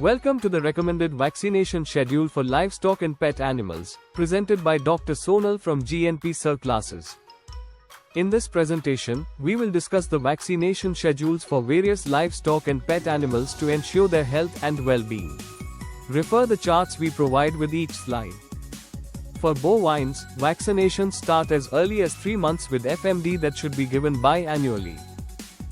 Welcome to the recommended vaccination schedule for livestock and pet animals, presented by Dr. Sonal from GNP Sir Classes. In this presentation, we will discuss the vaccination schedules for various livestock and pet animals to ensure their health and well-being. Refer the charts we provide with each slide. For bovines, vaccinations start as early as 3 months with FMD that should be given biannually.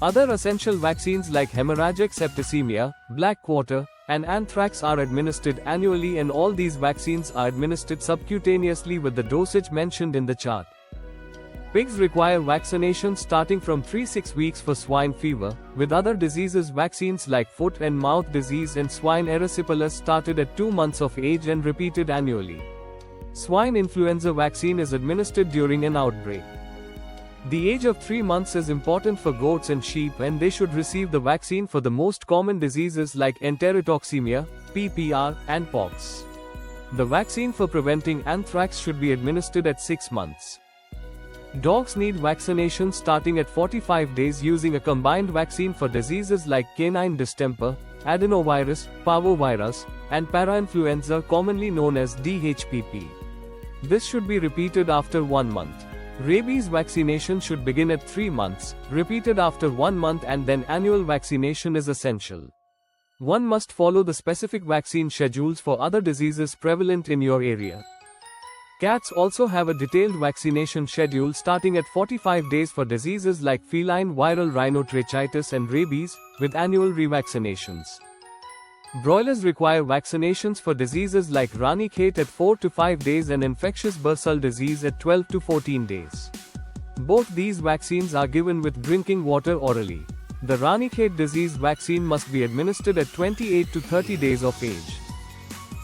Other essential vaccines like hemorrhagic septicemia, black quarter, and anthrax are administered annually, and all these vaccines are administered subcutaneously with the dosage mentioned in the chart. Pigs require vaccinations starting from 3-6 weeks for swine fever, with other diseases vaccines like foot and mouth disease and swine erysipelas started at 2 months of age and repeated annually. Swine influenza vaccine is administered during an outbreak. The age of 3 months is important for goats and sheep, and they should receive the vaccine for the most common diseases like enterotoxemia, PPR, and pox. The vaccine for preventing anthrax should be administered at 6 months. Dogs need vaccination starting at 45 days using a combined vaccine for diseases like canine distemper, adenovirus, parvovirus, and parainfluenza, commonly known as DHPP. This should be repeated after 1 month. Rabies vaccination should begin at 3 months, repeated after 1 month, and then annual vaccination is essential. One must follow the specific vaccine schedules for other diseases prevalent in your area. Cats also have a detailed vaccination schedule starting at 45 days for diseases like feline viral rhinotracheitis and rabies, with annual revaccinations. Broilers require vaccinations for diseases like Ranicate at 4 to 5 days and infectious bursal disease at 12 to 14 days. Both these vaccines are given with drinking water orally. The Ranicate disease vaccine must be administered at 28 to 30 days of age.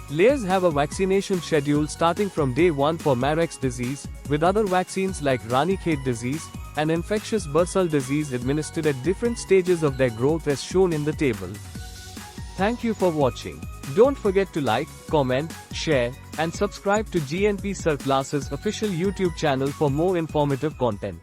Layers have a vaccination schedule starting from day 1 for Marek's disease, with other vaccines like Ranicate disease and infectious bursal disease administered at different stages of their growth as shown in the table. Thank you for watching. Don't forget to like, comment, share, and subscribe to GNP Sir Classes official YouTube channel for more informative content.